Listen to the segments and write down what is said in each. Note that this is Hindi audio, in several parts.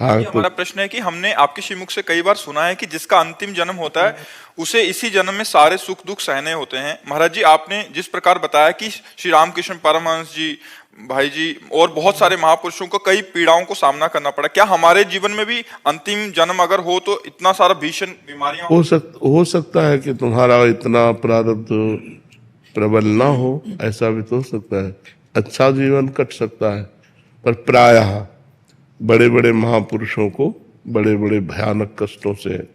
हाँ ये तो हमारा प्रश्न है कि हमने आपके श्रीमुख से कई बार सुना है कि जिसका अंतिम जन्म होता है उसे इसी जन्म में सारे सुख दुख सहने होते हैं। महाराज जी, आपने जिस प्रकार बताया कि श्री रामकृष्ण परमहंस जी, भाई जी और बहुत सारे महापुरुषों को कई पीड़ाओं को सामना करना पड़ा, क्या हमारे जीवन में भी अंतिम जन्म अगर हो तो इतना सारा भीषण बीमारियां हो सकता है कि तुम्हारा इतना प्रारब्ध प्रबल ना हो, ऐसा भी तो हो सकता है। अच्छा जीवन कट सकता है, पर प्रायः बड़े बड़े महापुरुषों को बड़े बड़े भयानक कष्टों से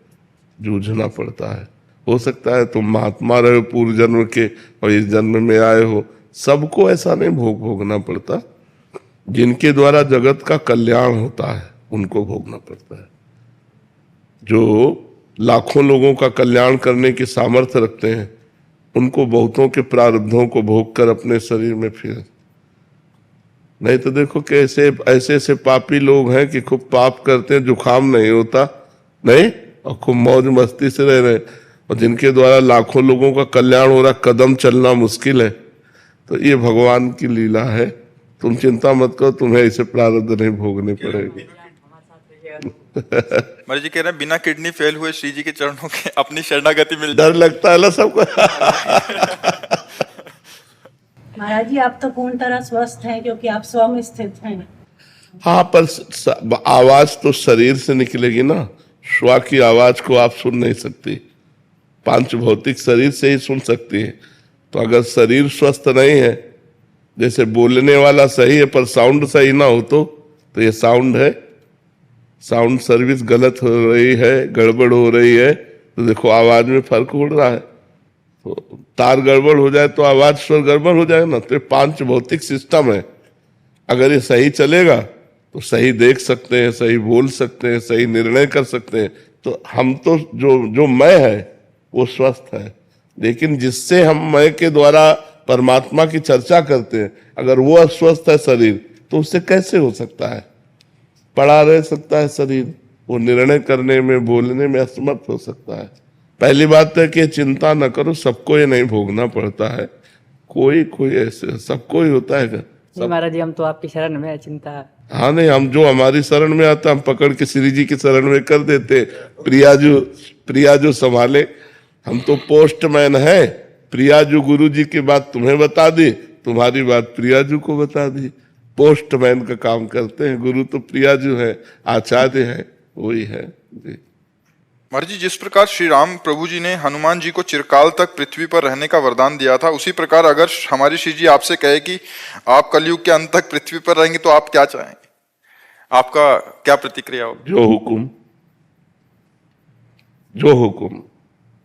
जूझना पड़ता है। हो सकता है तुम महात्मा रहे हो पूर्व जन्म के और इस जन्म में आए हो, सबको ऐसा नहीं भोगना पड़ता। जिनके द्वारा जगत का कल्याण होता है उनको भोगना पड़ता है। जो लाखों लोगों का कल्याण करने की सामर्थ्य रखते हैं उनको बहुतों के प्रारब्धों को भोग कर अपने शरीर में फिर, नहीं तो देखो कैसे ऐसे ऐसे पापी लोग हैं कि खूब पाप करते हैं, जुखाम नहीं होता नहीं और खूब मौज मस्ती से रह रहे हैं, और जिनके द्वारा लाखों लोगों का कल्याण हो रहा, कदम चलना मुश्किल है। तो ये भगवान की लीला है, तुम चिंता मत करो, तुम्हें ऐसे प्रारब्ध नहीं भोगने पड़ेंगे। महाराज जी कह रहे हैं बिना किडनी फेल हुए श्री जी के चरणों के अपनी शरणागति मिल डर लगता है ना सबको। महाराज जी, आप तो पूर्ण तरह स्वस्थ हैं क्योंकि आप स्व में स्थित हैं। हाँ, पर आवाज तो शरीर से निकलेगी ना, श्वा की आवाज को आप सुन नहीं सकती, पांच भौतिक शरीर से ही सुन सकती है। तो अगर शरीर स्वस्थ नहीं है, जैसे बोलने वाला सही है पर साउंड सही ना हो तो ये साउंड है, साउंड सर्विस गलत हो रही है, गड़बड़ हो रही है, तो देखो आवाज में फर्क हो रहा है। तो तार गड़बड़ हो जाए तो आवाज स्वर गड़बड़ हो जाएगा ना। तो ये पांच भौतिक सिस्टम है, अगर ये सही चलेगा तो सही देख सकते हैं, सही बोल सकते हैं, सही निर्णय कर सकते हैं। तो हम तो जो मैं है वो स्वस्थ है, लेकिन जिससे हम मैं के द्वारा परमात्मा की चर्चा करते हैं, अगर वो अस्वस्थ है शरीर तो उससे कैसे हो सकता है? पड़ा रह सकता है शरीर, वो निर्णय करने में बोलने में असमर्थ हो सकता है। पहली बात है कि चिंता न करो, सबको ये नहीं भोगना पड़ता है, कोई कोई ऐसे सबको ही होता है। महाराज जी, हम तो आपकी शरण में है, चिंता। हाँ नहीं, हम जो हमारी शरण में आता हम पकड़ के श्री जी की शरण में कर देते, प्रियाजू संभाले। हम तो पोस्टमैन है, प्रियाजू गुरु जी की बात तुम्हें बता दी, तुम्हारी बात प्रियाजू को बता दी। पोस्टमैन का काम करते हैं, गुरु तो प्रियाजू है, आचार्य है, वही है जी। महाराज जी, जिस प्रकार श्री राम प्रभु जी ने हनुमान जी को चिरकाल तक पृथ्वी पर रहने का वरदान दिया था, उसी प्रकार अगर हमारी श्री जी आपसे कहे कि आप कलयुग के अंत तक पृथ्वी पर रहेंगे तो आप क्या चाहेंगे? आपका क्या प्रतिक्रिया होगी? जो हुकुम,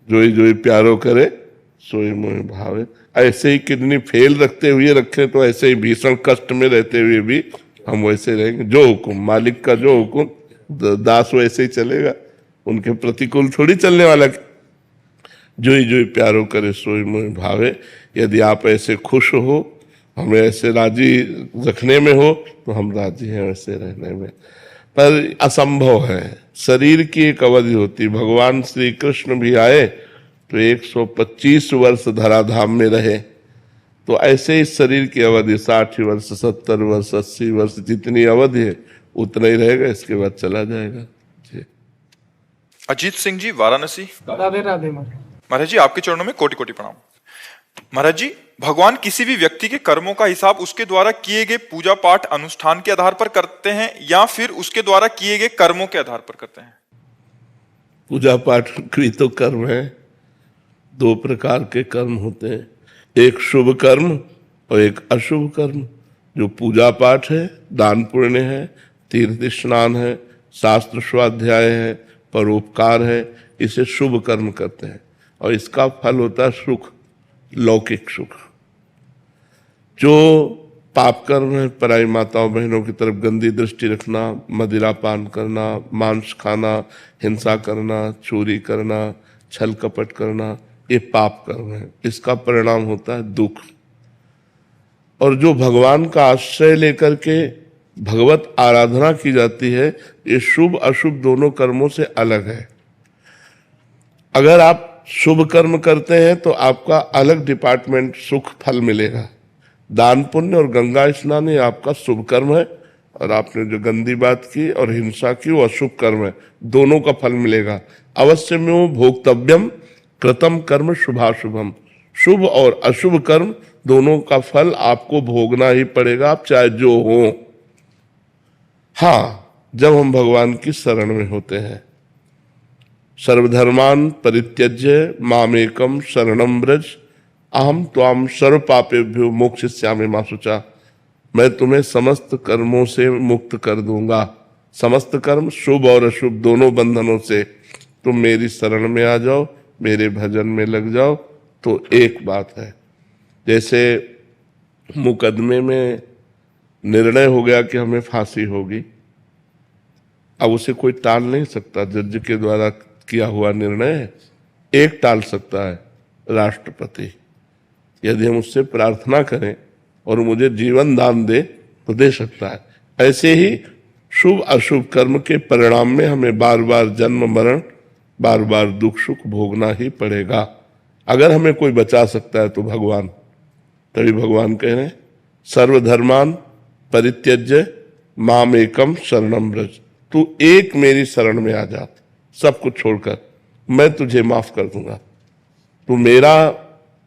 जो ही प्यारो करे सोई मोहि भावे। ऐसे ही किडनी फेल रखते हुए रखे तो ऐसे ही भीषण कष्ट में रहते हुए भी हम वैसे रहेंगे। जो हुकुम, मालिक का जो हुकुम, दास वैसे ही चलेगा, उनके प्रतिकूल थोड़ी चलने वाला। जो ही प्यारो करे सोई मोहि भावे। यदि आप ऐसे खुश हो, हमें ऐसे राजी रखने में हो, तो हम राजी हैं वैसे रहने में। पर असंभव है, शरीर की एक अवधि होती। भगवान श्री कृष्ण भी आए तो 125 वर्ष धराधाम में रहे, तो ऐसे ही शरीर की अवधि 60 वर्ष, 70 वर्ष, 80 वर्ष, जितनी अवधि है उतना ही रहेगा, इसके बाद चला जाएगा जी। अजीत सिंह जी, वाराणसी। राधे राधे महाराज जी, आपके चरणों में कोटि कोटि प्रणाम। महाराज जी, भगवान किसी भी व्यक्ति के कर्मों का हिसाब उसके द्वारा किए गए पूजा पाठ अनुष्ठान के आधार पर करते हैं या फिर उसके द्वारा किए गए कर्मों के आधार पर करते हैं? पूजा पाठ भी तो कर्म है। दो प्रकार के कर्म होते हैं, एक शुभ कर्म और एक अशुभ कर्म। जो पूजा पाठ है, दान पुण्य है, तीर्थ स्नान है, शास्त्र स्वाध्याय है, परोपकार है, इसे शुभ कर्म करते हैं और इसका फल होता है सुख, लौकिक सुख। जो पाप कर्म है, पराई माताओं बहनों की तरफ गंदी दृष्टि रखना, मदिरा पान करना, मांस खाना, हिंसा करना, चोरी करना, छल कपट करना, ये पाप कर्म है। इसका परिणाम होता है दुख। और जो भगवान का आश्रय लेकर के भगवत आराधना की जाती है, ये शुभ अशुभ दोनों कर्मों से अलग है। अगर आप शुभ कर्म करते हैं तो आपका अलग डिपार्टमेंट सुख फल मिलेगा। दान पुण्य और गंगा स्नान ये आपका शुभ कर्म है, और आपने जो गंदी बात की और हिंसा की वो अशुभ कर्म है, दोनों का फल मिलेगा। अवश्य में वो भोक्तव्यम कृतम कर्म शुभाशुभम, शुभ और अशुभ कर्म दोनों का फल आपको भोगना ही पड़ेगा, आप चाहे जो हो। हाँ, जब हम भगवान की शरण में होते हैं, सर्वधर्मान परित्यज्य मामेकम शरणम व्रज अहम त्वाम सर्व पापेभ्यो मोक्षयिष्यामि मा शुचा, मैं तुम्हें समस्त कर्मों से मुक्त कर दूंगा, समस्त कर्म शुभ और अशुभ दोनों बंधनों से। तुम मेरी शरण में आ जाओ, मेरे भजन में लग जाओ। तो एक बात है, जैसे मुकदमे में निर्णय हो गया कि हमें फांसी होगी, अब उसे कोई टाल नहीं सकता, जज के द्वारा किया हुआ निर्णय एक टाल सकता है, राष्ट्रपति। यदि हम उससे प्रार्थना करें और मुझे जीवन दान दे तो दे सकता है। ऐसे ही शुभ अशुभ कर्म के परिणाम में हमें बार बार जन्म मरण, बार बार दुख सुख भोगना ही पड़ेगा। अगर हमें कोई बचा सकता है तो भगवान। तभी भगवान कह रहे हैं सर्वधर्मान परित्यज्य माम एकम शरणम व्रज, तू एक मेरी शरण में आ जा, सब कुछ छोड़कर मैं तुझे माफ कर दूंगा। तू मेरा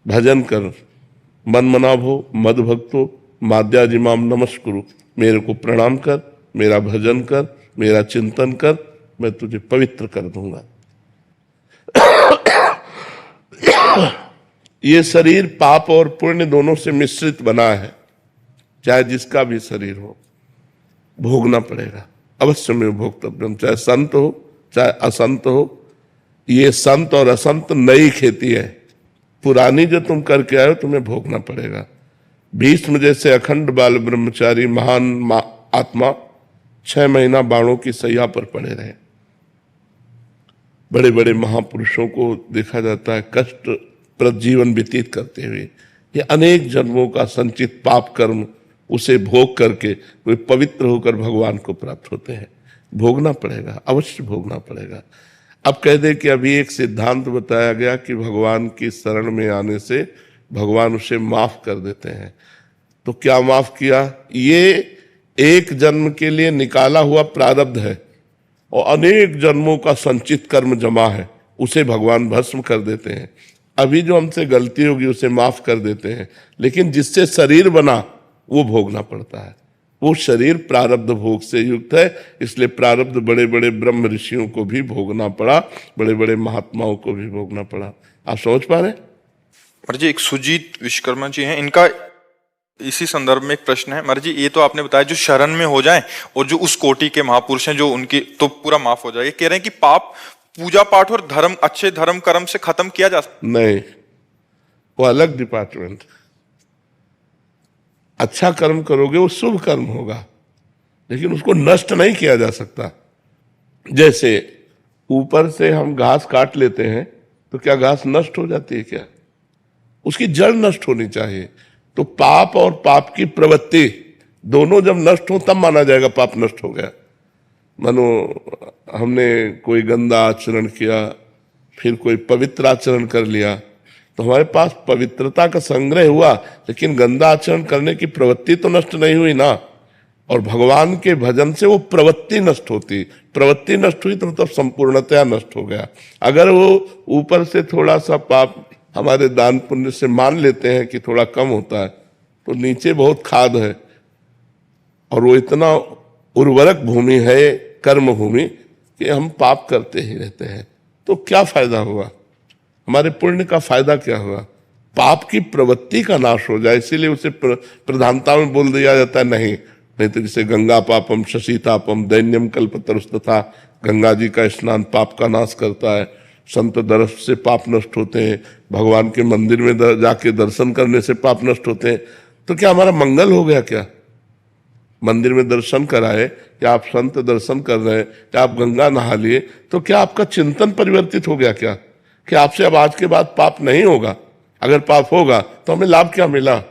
भजन कर, मन मनाभ हो मद भक्तो माद्याजिमाम नमस्कुरु, मेरे को प्रणाम कर, मेरा भजन कर, मेरा चिंतन कर, मैं तुझे पवित्र कर दूंगा। ये शरीर पाप और पुण्य दोनों से मिश्रित बना है, चाहे जिसका भी शरीर हो भोगना पड़ेगा, अवश्य में भोक्तव्यम, चाहे संत हो चाहे असंत हो। ये संत और असंत नई खेती है, पुरानी जो तुम करके आए हो तुम्हें भोगना पड़ेगा। भीष्म जैसे अखंड बाल ब्रह्मचारी महान आत्मा 6 महीना बाणों की सैया पर पड़े रहे। बड़े बड़े महापुरुषों को देखा जाता है कष्ट प्रद जीवन व्यतीत करते हुए, ये अनेक जन्मों का संचित पाप कर्म उसे भोग करके वे पवित्र होकर भगवान को प्राप्त होते हैं। भोगना पड़ेगा, अवश्य भोगना पड़ेगा। अब कह दे कि अभी एक सिद्धांत बताया गया कि भगवान की शरण में आने से भगवान उसे माफ कर देते हैं। तो क्या माफ किया? ये एक जन्म के लिए निकाला हुआ प्रारब्ध है और अनेक जन्मों का संचित कर्म जमा है, उसे भगवान भस्म कर देते हैं। अभी जो हमसे गलती होगी उसे माफ कर देते हैं, लेकिन जिससे शरीर बना वो भोगना पड़ता है। वो शरीर प्रारब्ध भोग से युक्त है, इसलिए प्रारब्ध बड़े बड़े ब्रह्म ऋषियों को भी भोगना पड़ा, बड़े बड़े महात्माओं को भी भोगना पड़ा। आप समझ पा रहे? महाराज जी, एक सुजीत विश्वकर्मा जी हैं, इनका इसी संदर्भ में एक प्रश्न है। महाराज जी, ये तो आपने बताया जो शरण में हो जाएं और जो उस कोटि के महापुरुष हैं जो उनकी तो पूरा माफ हो जाए, ये कह रहे हैं कि पाप पूजा पाठ और धर्म, अच्छे धर्म कर्म से खत्म किया जा सकता? नहीं, वो अलग डिपार्टमेंट। अच्छा कर्म करोगे वो शुभ कर्म होगा, लेकिन उसको नष्ट नहीं किया जा सकता। जैसे ऊपर से हम घास काट लेते हैं तो क्या घास नष्ट हो जाती है? क्या उसकी जड़ नष्ट होनी चाहिए। तो पाप और पाप की प्रवृत्ति दोनों जब नष्ट हो तब माना जाएगा पाप नष्ट हो गया। मानो हमने कोई गंदा आचरण किया, फिर कोई पवित्र आचरण कर लिया, तो हमारे पास पवित्रता का संग्रह हुआ, लेकिन गंदा आचरण करने की प्रवृत्ति तो नष्ट नहीं हुई ना। और भगवान के भजन से वो प्रवृत्ति नष्ट होती, प्रवृत्ति नष्ट हुई तो मतलब संपूर्णतया नष्ट हो गया। अगर वो ऊपर से थोड़ा सा पाप हमारे दान पुण्य से मान लेते हैं कि थोड़ा कम होता है, तो नीचे बहुत खाद है और वो इतना उर्वरक भूमि है, कर्म भूमि, कि हम पाप करते ही रहते हैं। तो क्या फायदा हुआ? हमारे पुण्य का फायदा क्या हुआ? पाप की प्रवृत्ति का नाश हो जाए, इसीलिए उसे प्रधानता में बोल दिया जाता है। नहीं तो जैसे गंगा पापम शशीतापम दैन्यम कल्पतरुस्तथा, गंगा जी का स्नान पाप का नाश करता है, संत दर्श से पाप नष्ट होते हैं, भगवान के मंदिर में जाके दर्शन करने से पाप नष्ट होते हैं। तो क्या हमारा मंगल हो गया? क्या मंदिर में दर्शन कराए, या आप संत दर्शन कर रहे हैं, या आप गंगा नहा लिए, तो क्या आपका चिंतन परिवर्तित हो गया? क्या कि आपसे अब आज के बाद पाप नहीं होगा? अगर पाप होगा तो हमें लाभ क्या मिला?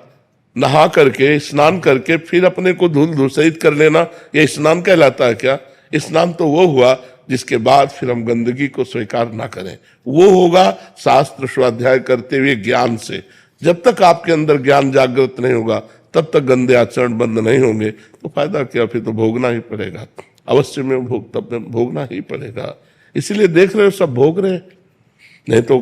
नहा करके, स्नान करके फिर अपने को धूल धूसरित कर लेना, ये स्नान कहलाता है क्या? स्नान तो वो हुआ जिसके बाद फिर हम गंदगी को स्वीकार ना करें। वो होगा शास्त्र स्वाध्याय करते हुए ज्ञान से। जब तक आपके अंदर ज्ञान जागृत नहीं होगा तब तक गंदे आचरण बंद नहीं होंगे तो फायदा क्या, फिर तो भोगना ही पड़ेगा, अवश्य में तब में भोगना ही पड़ेगा। इसीलिए देख रहे हो सब भोग रहे, नहीं तो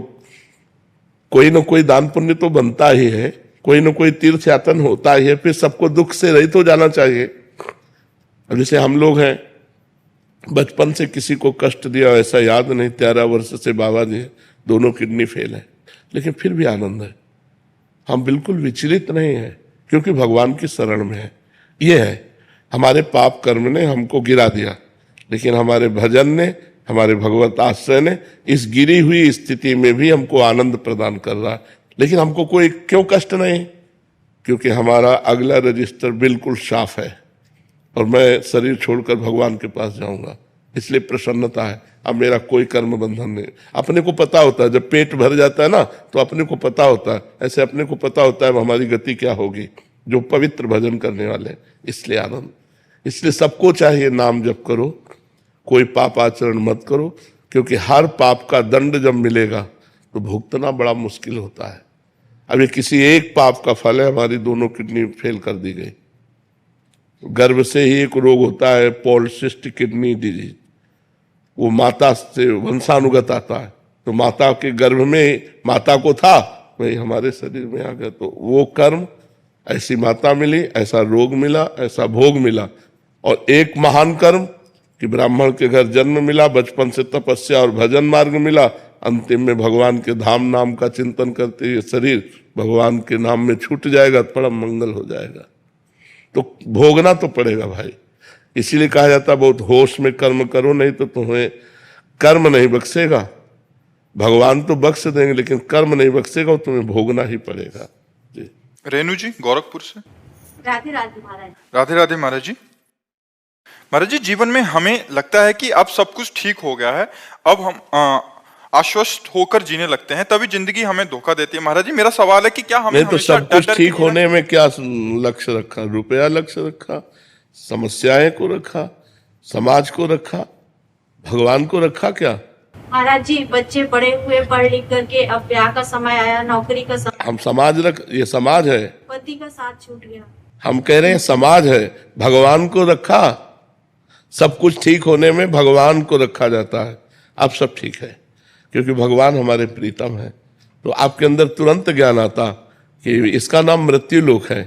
कोई ना कोई दान पुण्य तो बनता ही है, कोई ना कोई तीर्थ यातन होता ही है, फिर सबको दुख से रहित हो जाना चाहिए। अब जैसे हम लोग हैं, बचपन से किसी को कष्ट दिया ऐसा याद नहीं, 13 वर्ष से बाबा जी दोनों किडनी फेल है, लेकिन फिर भी आनंद है। हम बिल्कुल विचलित नहीं है, क्योंकि भगवान की शरण में है। ये है, हमारे पाप कर्म ने हमको गिरा दिया, लेकिन हमारे भजन ने, हमारे भगवत आश्रय ने इस गिरी हुई स्थिति में भी हमको आनंद प्रदान कर रहा है। लेकिन हमको कोई क्यों कष्ट नहीं, क्योंकि हमारा अगला रजिस्टर बिल्कुल साफ है और मैं शरीर छोड़कर भगवान के पास जाऊंगा, इसलिए प्रसन्नता है। अब मेरा कोई कर्म बंधन नहीं। अपने को पता होता है, जब पेट भर जाता है ना तो अपने को पता होता है, ऐसे अपने को पता होता है हमारी गति क्या होगी, जो पवित्र भजन करने वाले, इसलिए आनंद। इसलिए सबको चाहिए नाम जप करो, कोई पाप आचरण मत करो, क्योंकि हर पाप का दंड जब मिलेगा तो भुगतना बड़ा मुश्किल होता है। अब ये किसी एक पाप का फल है, हमारी दोनों किडनी फेल कर दी गई। गर्भ से ही एक रोग होता है पॉलिसिस्टिक किडनी डिजीज, वो माता से वंशानुगत आता है, तो माता के गर्भ में माता को था, वही हमारे शरीर में आ गया। तो वो कर्म, ऐसी माता मिली, ऐसा रोग मिला, ऐसा भोग मिला। और एक महान कर्म कि ब्राह्मण के घर जन्म मिला, बचपन से तपस्या और भजन मार्ग मिला, अंतिम में भगवान के धाम नाम का चिंतन करते हुए शरीर भगवान के नाम में छूट जाएगा, परम मंगल हो जाएगा। तो भोगना तो पड़ेगा भाई। इसीलिए कहा जाता है बहुत होश में कर्म करो, नहीं तो तुम्हें कर्म नहीं बख्शेगा। भगवान तो बख्श देंगे, लेकिन कर्म नहीं बख्शेगा, तुम्हें भोगना ही पड़ेगा। जी। रेणु जी गोरखपुर से। राधे राधे महाराज। राधे राधे महाराज जी। महाराज जी, जीवन में हमें लगता है कि अब सब कुछ ठीक हो गया है, अब हम आश्वस्त होकर जीने लगते हैं, तभी जिंदगी हमें धोखा देती है। महाराज जी, मेरा सवाल है कि क्या हमें नहीं तो सब कुछ ठीक होने में क्या लक्ष्य रखा? रुपया लक्ष्य रखा, समस्याएं को रखा, समाज को रखा, भगवान को रखा क्या? महाराज जी, बच्चे बड़े हुए, पढ़ लिख करके, अब ब्याह का समय आया, नौकरी का समय, हम समाज ये समाज है, पति का साथ छूट गया। हम कह रहे हैं समाज है, भगवान को रखा। सब कुछ ठीक होने में भगवान को रखा जाता है। अब सब ठीक है, क्योंकि भगवान हमारे प्रीतम है। तो आपके अंदर तुरंत ज्ञान आता कि इसका नाम मृत्यु लोक है।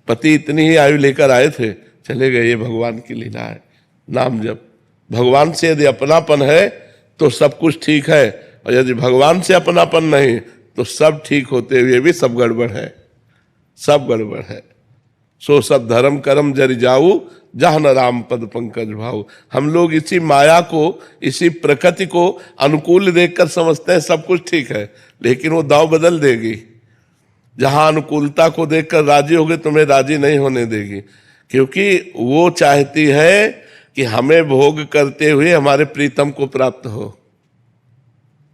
पति इतनी ही आयु लेकर आए थे, चले गए, ये भगवान की लीला है। नाम जब भगवान से यदि अपनापन है तो सब कुछ ठीक है, और यदि भगवान से अपनापन नहीं तो सब ठीक होते हुए भी सब गड़बड़ है, सब गड़बड़ है। सो सब धर्म कर्म जरि जाऊ, जहाँ न राम पद पंकज भाऊ। हम लोग इसी माया को, इसी प्रकृति को अनुकूल देखकर समझते हैं सब कुछ ठीक है, लेकिन वो दांव बदल देगी। जहां अनुकूलता को देखकर राजी होगे, तुम्हें राजी नहीं होने देगी, क्योंकि वो चाहती है कि हमें भोग करते हुए हमारे प्रीतम को प्राप्त हो।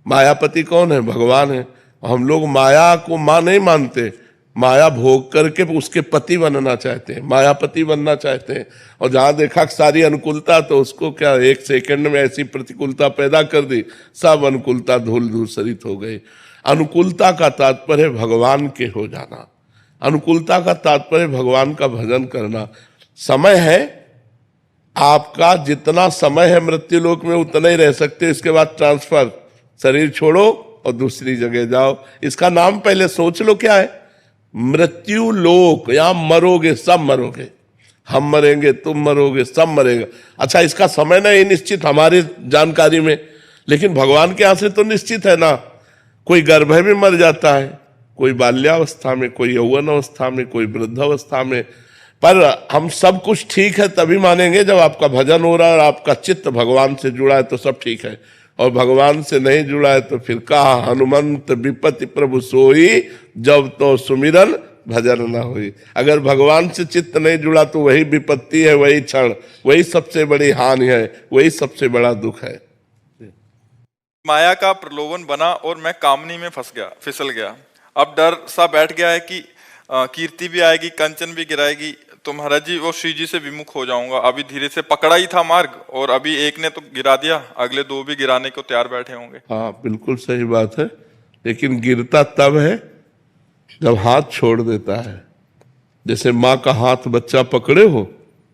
मायापति कौन है? भगवान है। हम लोग माया को मां नहीं मानते, माया भोग करके उसके पति बनना चाहते हैं, मायापति बनना चाहते हैं। और जहां देखा सारी अनुकूलता, तो उसको क्या एक सेकंड में ऐसी प्रतिकूलता पैदा कर दी, सब अनुकूलता धूल धूसरित हो गई। अनुकूलता का तात्पर्य भगवान के हो जाना, अनुकूलता का तात्पर्य भगवान का भजन करना। समय है आपका, जितना समय है मृत्यु लोक में उतना ही रह सकते, इसके बाद ट्रांसफर, शरीर छोड़ो और दूसरी जगह जाओ। इसका नाम पहले सोच लो क्या है, मृत्यु लोक। यहां मरोगे, सब मरोगे, हम मरेंगे, तुम मरोगे, सब मरेगा। अच्छा, इसका समय नहीं निश्चित हमारी जानकारी में, लेकिन भगवान के यहां से तो निश्चित है ना। कोई गर्भ में मर जाता है, कोई बाल्यावस्था में, कोई यौवन अवस्था में, कोई वृद्धावस्था में। पर हम सब कुछ ठीक है तभी मानेंगे जब आपका भजन हो रहा है और आपका चित्त भगवान से जुड़ा है, तो सब ठीक है। और भगवान से नहीं जुड़ा है तो फिर कहा हनुमंत विपत्ति प्रभु सोई, जब तो सुमिरन भजन न हुई। अगर भगवान से चित्त नहीं जुड़ा तो वही विपत्ति है, वही क्षण, वही सबसे बड़ी हानि है, वही सबसे बड़ा दुख है। माया का प्रलोभन बना और मैं कामनी में फिसल गया। अब डर सा बैठ गया है कि कीर्ति भी आएगी, कंचन भी गिराएगी, तो महाराज जी वो श्री जी से विमुख हो जाऊंगा। अभी धीरे से पकड़ा ही था मार्ग, और अभी एक ने तो गिरा दिया, अगले दो भी गिराने को तैयार बैठे होंगे। हाँ, बिल्कुल सही बात है, लेकिन गिरता तब है जब हाथ छोड़ देता है। जैसे माँ का हाथ बच्चा पकड़े हो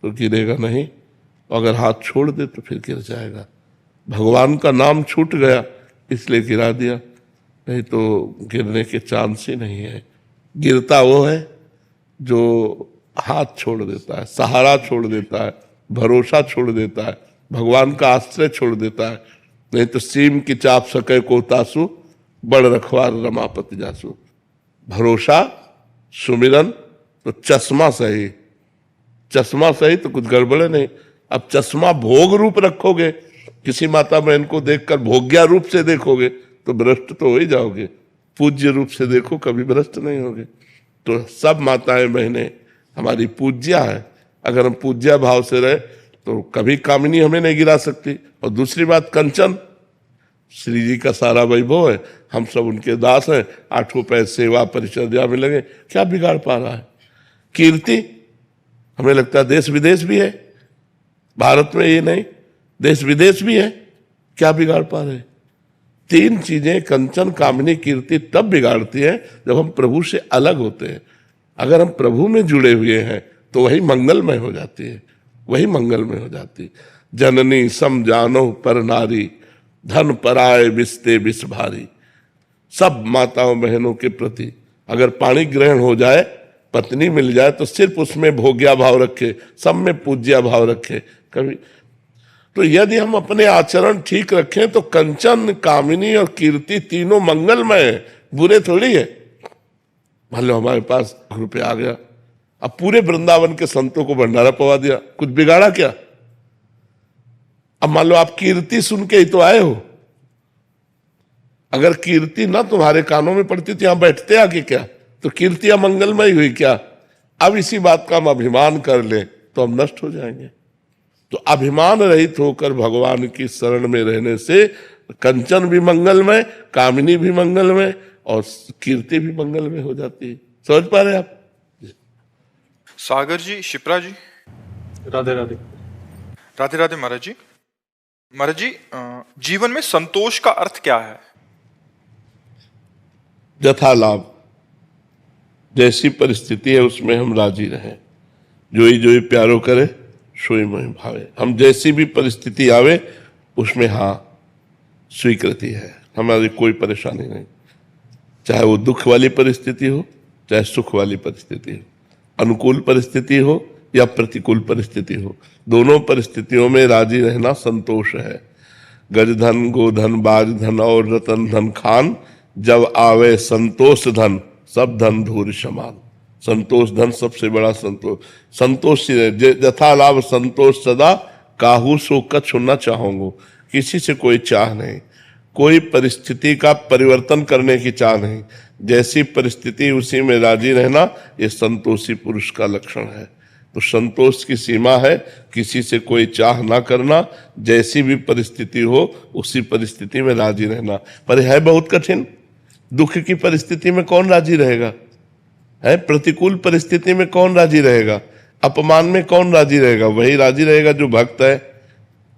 तो गिरेगा नहीं, अगर हाथ छोड़ दे तो फिर गिर जाएगा। भगवान का नाम छूट गया इसलिए गिरा दिया, नहीं तो गिरने के चांस ही नहीं है। गिरता वो है जो हाथ छोड़ देता है, सहारा छोड़ देता है, भरोसा छोड़ देता है, भगवान का आश्रय छोड़ देता है। नहीं तो सीम की चाप सके को तासु, बड़ रखवार रमापति जासु। भरोसा, सुमिरन, तो चश्मा सही, चश्मा सही तो कुछ गड़बड़े नहीं। अब चश्मा भोग रूप रखोगे, किसी माता बहन को देखकर भोग्या रूप से देखोगे तो भ्रष्ट तो हो ही जाओगे, पूज्य रूप से देखो कभी भ्रष्ट नहीं होगे। तो सब माताएं बहनें हमारी पूज्या है, अगर हम पूज्या भाव से रहे तो कभी कामिनी हमें नहीं गिरा सकती। और दूसरी बात, कंचन श्री जी का सारा वैभव है, हम सब उनके दास हैं, 8 पैर सेवा परिचर्या में लगे, क्या बिगाड़ पा रहा है। कीर्ति, हमें लगता है देश विदेश भी है, भारत में ये नहीं देश विदेश भी है, क्या बिगाड़ पा रहे। 3 चीजें कंचन कामिनी कीर्ति तब बिगाड़ती है जब हम प्रभु से अलग होते हैं। अगर हम प्रभु में जुड़े हुए हैं तो वही मंगलमय हो जाती है, वही मंगलमय हो जाती है। जननी सम जानो पर नारी, धन पराय बिस्ते बिस भारी। सब माताओं बहनों के प्रति अगर पाणी ग्रहण हो जाए, पत्नी मिल जाए तो सिर्फ उसमें भोग्या भाव रखे, सब में पूज्या भाव रखे। कभी तो यदि हम अपने आचरण ठीक रखें तो कंचन कामिनी और कीर्ति तीनों मंगलमय है, बुरे थोड़ी है। मान लो हमारे पास रुपये आ गया, अब पूरे वृंदावन के संतों को भंडारा पवा दिया, कुछ बिगाड़ा क्या। अब मान लो आप कीर्ति सुन के ही तो आए हो, अगर कीर्ति ना तुम्हारे कानों में पड़ती तो यहां बैठते आके क्या, तो कीर्ति मंगलमय हुई क्या। अब इसी बात का हम अभिमान कर लें तो हम नष्ट हो जाएंगे। तो अभिमान रहित होकर भगवान की शरण में रहने से कंचन भी मंगलमय, कामिनी भी मंगलमय और कीर्ति भी मंगलमय हो जाती है। समझ पा रहे आप। सागर जी, शिप्रा जी, राधे राधे। राधे राधे महाराज जी। महाराज जी, जीवन में संतोष का अर्थ क्या है। यथा लाभ, जैसी परिस्थिति है उसमें हम राजी रहें। जोई प्यारो करे सोई मोहि भावे। हम जैसी भी परिस्थिति आवे उसमें हाँ स्वीकृति है, हमारी कोई परेशानी नहीं। चाहे वो दुख वाली परिस्थिति हो, चाहे सुख वाली परिस्थिति हो, अनुकूल परिस्थिति हो या प्रतिकूल परिस्थिति हो, दोनों परिस्थितियों में राजी रहना संतोष है। गज धन, गोधन, बाज धन और रतन धन खान, जब आवे संतोष धन, सब धन धूर समान। संतोष धन सबसे बड़ा संतोष। संतोष यथा लाभ संतोष सदा, काहू सो कछु न चाहूंगो। किसी से कोई चाह नहीं, कोई परिस्थिति का परिवर्तन करने की चाह नहीं। जैसी परिस्थिति उसी में राजी रहना, ये संतोषी पुरुष का लक्षण है। तो संतोष की सीमा है किसी से कोई चाह ना करना, जैसी भी परिस्थिति हो उसी परिस्थिति में राजी रहना। पर है बहुत कठिन। दुख की परिस्थिति में कौन राजी रहेगा, है प्रतिकूल परिस्थिति में कौन राजी रहेगा, अपमान में कौन राजी रहेगा। वही राजी रहेगा जो भक्त है।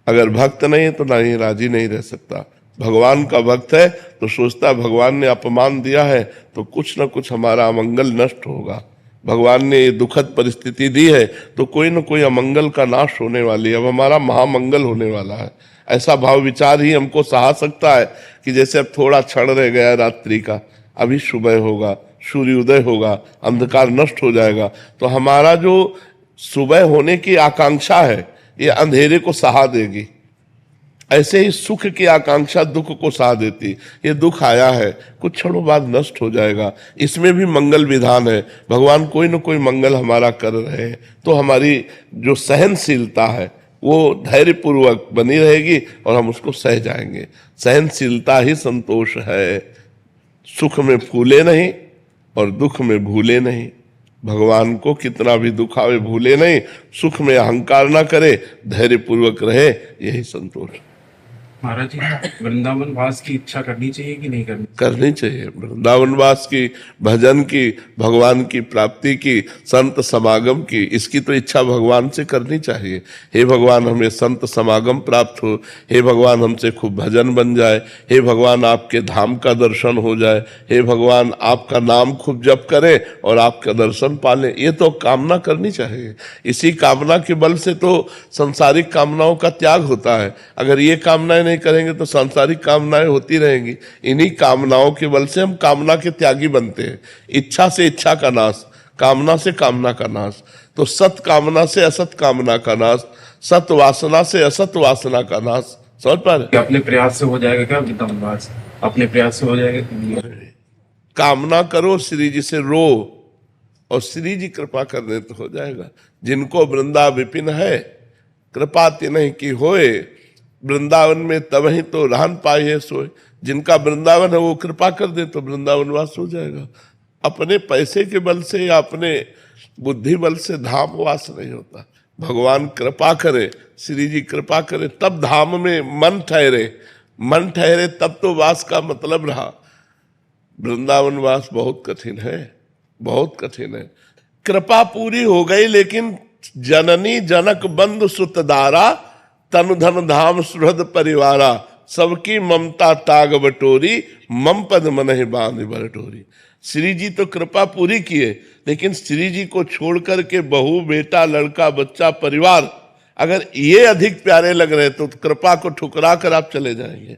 अगर भक्त नहीं है तो नहीं, राजी नहीं रह सकता। भगवान का भक्त है तो सोचता भगवान ने अपमान दिया है तो कुछ ना कुछ हमारा अमंगल नष्ट होगा। भगवान ने ये दुखद परिस्थिति दी है तो कोई ना कोई अमंगल का नाश होने वाली है, अब हमारा महामंगल होने वाला है। ऐसा भाव विचार ही हमको सहा सकता है कि जैसे अब थोड़ा क्षण रह गया रात्रि का, अभी सुबह होगा, सूर्योदय होगा, अंधकार नष्ट हो जाएगा। तो हमारा जो सुबह होने की आकांक्षा है ये अंधेरे को सहा देगी। ऐसे ही सुख की आकांक्षा दुख को सहा देती। ये दुख आया है, कुछ क्षणों बाद नष्ट हो जाएगा, इसमें भी मंगल विधान है। भगवान कोई न कोई मंगल हमारा कर रहे हैं। तो हमारी जो सहनशीलता है वो धैर्यपूर्वक बनी रहेगी और हम उसको सह जाएंगे। सहनशीलता ही संतोष है। सुख में फूले नहीं और दुख में भूले नहीं। भगवान को कितना भी दुख आवे भूले नहीं, सुख में अहंकार ना करे, धैर्यपूर्वक रहे, यही संतोष। महाराज जी, वृंदावन वास की इच्छा करनी चाहिए कि नहीं करनी? करनी चाहिए। वृंदावनवास की, भजन की, भगवान की प्राप्ति की, संत समागम की, इसकी तो इच्छा भगवान से करनी चाहिए। हे भगवान हमें संत समागम प्राप्त हो, हे भगवान हमसे खूब भजन बन जाए, हे भगवान आपके धाम का दर्शन हो जाए, हे भगवान आपका नाम खूब जप करें और आपका दर्शन पालें, ये तो कामना करनी चाहिए। इसी कामना के बल से तो सांसारिक कामनाओं का त्याग होता है। अगर ये कामनाएं नहीं करेंगे तो सांसारिक कामनाएं होती रहेंगी। इन्हीं कामनाओं के बल से हम कामना के त्यागी बनते हैं। इच्छा से इच्छा का नाश, कामना से कामना का नाश। तो सत कामना से असत कामना का नाश, सत वासना से असत वासना का नाश। समझ पा रहे? अपने प्रयास से हो जाएगा क्या वृंदावन वास? अपने प्रयास से हो जाएगा कि नहीं? कामना करो, श्री जी से रो और श्री जी कृपा कर दे तो हो जाएगा। जिनको वृंदा विपिन है, कृपा तिन्हि की होए, वृंदावन में तब ही तो रहन पाए सोए। जिनका वृंदावन है वो कृपा कर दे तो वृंदावन वास हो जाएगा। अपने पैसे के बल से या अपने बुद्धि बल से धाम वास नहीं होता। भगवान कृपा करे, श्री जी कृपा करे, तब धाम में मन ठहरे। मन ठहरे तब तो वास का मतलब रहा। वृंदावन वास बहुत कठिन है, बहुत कठिन है। कृपा पूरी हो गई, लेकिन जननी जनक बंधु सुतदारा, तनु धन धाम सुहृद परिवारा, सबकी ममता ताग बटोरी, मम पद मनहि बांध बरटोरी। श्री जी तो कृपा पूरी किए, लेकिन श्री जी को छोड़ करके बहू, बेटा, लड़का, बच्चा, परिवार अगर ये अधिक प्यारे लग रहे तो कृपा को ठुकरा कर आप चले जाएंगे।